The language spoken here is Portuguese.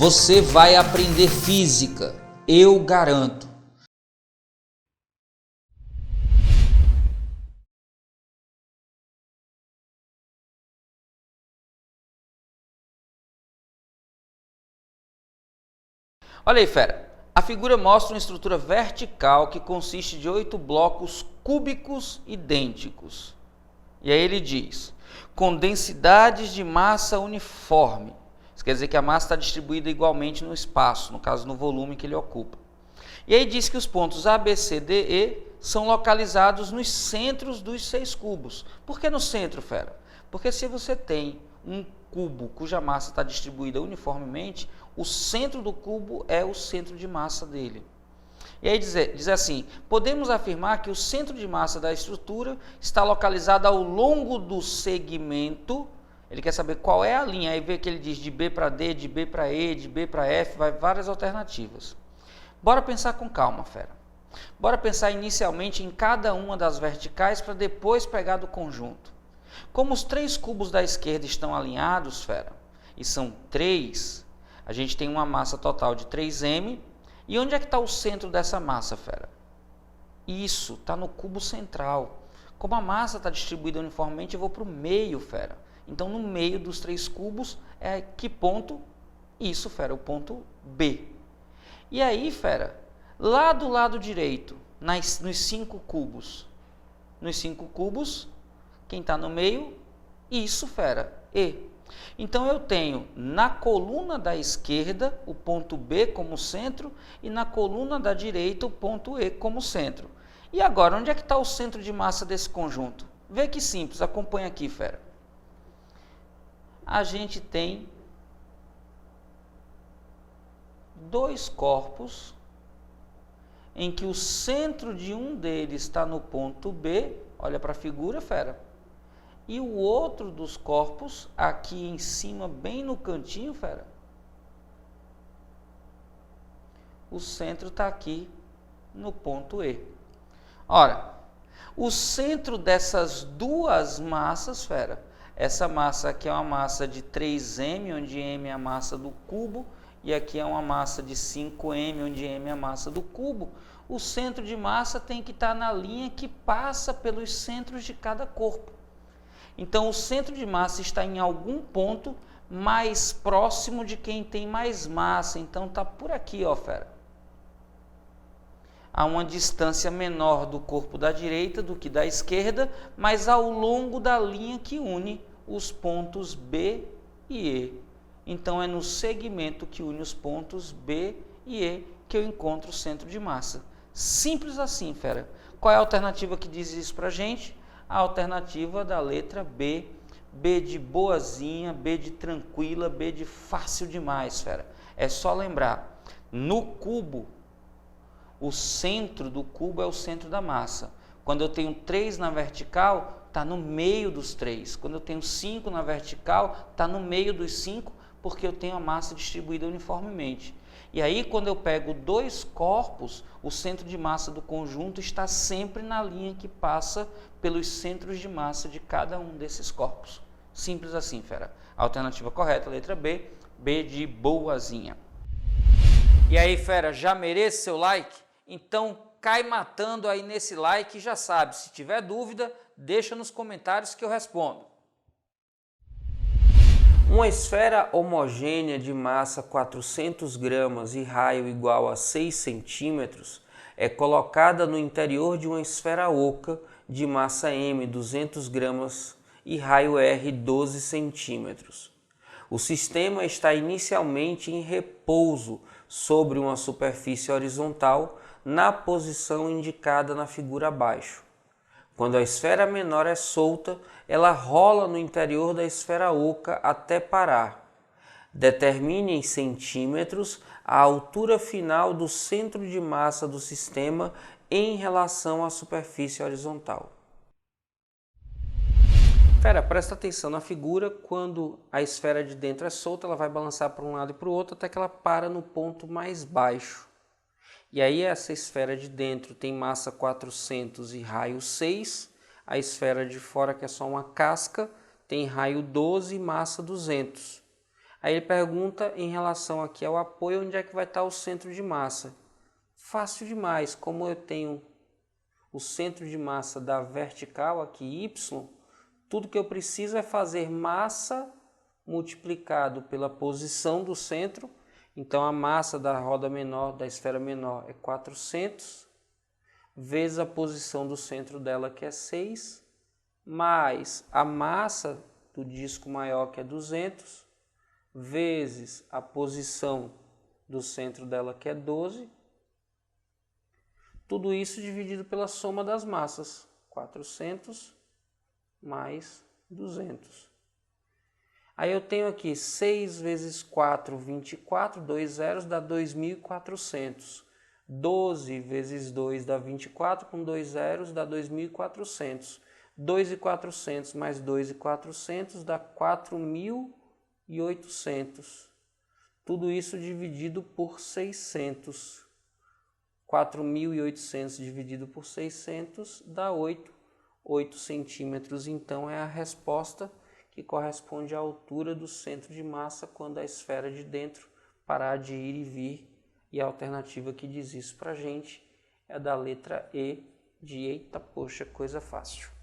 Você vai aprender física, eu garanto. Olha aí, fera. A figura mostra uma estrutura vertical que consiste de 8 blocos cúbicos idênticos. E aí ele diz, com densidades de massa uniforme. Isso quer dizer que a massa está distribuída igualmente no espaço, no caso no volume que ele ocupa. E aí diz que os pontos A, B, C, D, E são localizados nos centros dos 6 cubos. Por que no centro, fera? Porque se você tem um cubo cuja massa está distribuída uniformemente, o centro do cubo é o centro de massa dele. E aí diz assim, podemos afirmar que o centro de massa da estrutura está localizado ao longo do segmento. Ele quer saber qual é a linha, aí vê que ele diz de B para D, de B para E, de B para F, vai várias alternativas. Bora pensar com calma, fera. Bora pensar inicialmente em cada uma das verticais para depois pegar do conjunto. Como os 3 cubos da esquerda estão alinhados, fera, e são 3, a gente tem uma massa total de 3m. E onde é que está o centro dessa massa, fera? Isso, está no cubo central. Como a massa está distribuída uniformemente, eu vou para o meio, fera. Então, no meio dos 3 cubos, é que ponto? Isso, fera, o ponto B. E aí, fera, lá do lado direito, nos 5 cubos. Nos 5 cubos, quem está no meio? Isso, fera, E. Então, eu tenho na coluna da esquerda o ponto B como centro e na coluna da direita o ponto E como centro. E agora, onde é que está o centro de massa desse conjunto? Vê que simples, acompanha aqui, fera. A gente tem 2 corpos em que o centro de um deles está no ponto B, olha para a figura, fera. E o outro dos corpos, aqui em cima, bem no cantinho, fera, o centro está aqui no ponto E. Ora, o centro dessas duas massas, fera, essa massa aqui é uma massa de 3m, onde m é a massa do cubo, e aqui é uma massa de 5m, onde m é a massa do cubo. O centro de massa tem que estar na linha que passa pelos centros de cada corpo. Então, o centro de massa está em algum ponto mais próximo de quem tem mais massa. Então, está por aqui, ó, fera. A uma distância menor do corpo da direita do que da esquerda, mas ao longo da linha que une os pontos B e E. Então, é no segmento que une os pontos B e E que eu encontro o centro de massa. Simples assim, fera. Qual é a alternativa que diz isso para a gente? A alternativa da letra B. B de boazinha, B de tranquila, B de fácil demais, fera. É só lembrar, no cubo, o centro do cubo é o centro da massa. Quando eu tenho 3 na vertical, está no meio dos 3. Quando eu tenho 5 na vertical, está no meio dos 5, porque eu tenho a massa distribuída uniformemente. E aí, quando eu pego 2 corpos, o centro de massa do conjunto está sempre na linha que passa pelos centros de massa de cada um desses corpos. Simples assim, fera. A alternativa correta, letra B, B de boazinha. E aí, fera, já merece seu like? Então, cai matando aí nesse like e já sabe, se tiver dúvida, deixa nos comentários que eu respondo. Uma esfera homogênea de massa 400 gramas e raio igual a 6 centímetros é colocada no interior de uma esfera oca de massa M 200 gramas e raio R 12 centímetros. O sistema está inicialmente em repouso sobre uma superfície horizontal na posição indicada na figura abaixo. Quando a esfera menor é solta, ela rola no interior da esfera oca até parar. Determine em centímetros a altura final do centro de massa do sistema em relação à superfície horizontal. Fera, presta atenção na figura. Quando a esfera de dentro é solta, ela vai balançar para um lado e para o outro até que ela para no ponto mais baixo. E aí essa esfera de dentro tem massa 400 e raio 6, a esfera de fora, que é só uma casca, tem raio 12 e massa 200. Aí ele pergunta em relação aqui ao apoio, onde é que vai estar o centro de massa. Fácil demais, como eu tenho o centro de massa da vertical aqui, y, tudo que eu preciso é fazer massa multiplicado pela posição do centro. Então a massa da roda menor, da esfera menor, é 400, vezes a posição do centro dela, que é 6, mais a massa do disco maior, que é 200, vezes a posição do centro dela, que é 12. Tudo isso dividido pela soma das massas, 400 mais 200. Aí eu tenho aqui 6 vezes 4, 24, 2 zeros dá 2.400. 12 vezes 2 dá 24, com 2 zeros dá 2.400. 2.400 mais 2.400 dá 4.800. Tudo isso dividido por 600. 4.800 dividido por 600 dá 8 centímetros. Então é a resposta que corresponde à altura do centro de massa quando a esfera de dentro parar de ir e vir. E a alternativa que diz isso para a gente é da letra E, de eita, poxa, coisa fácil.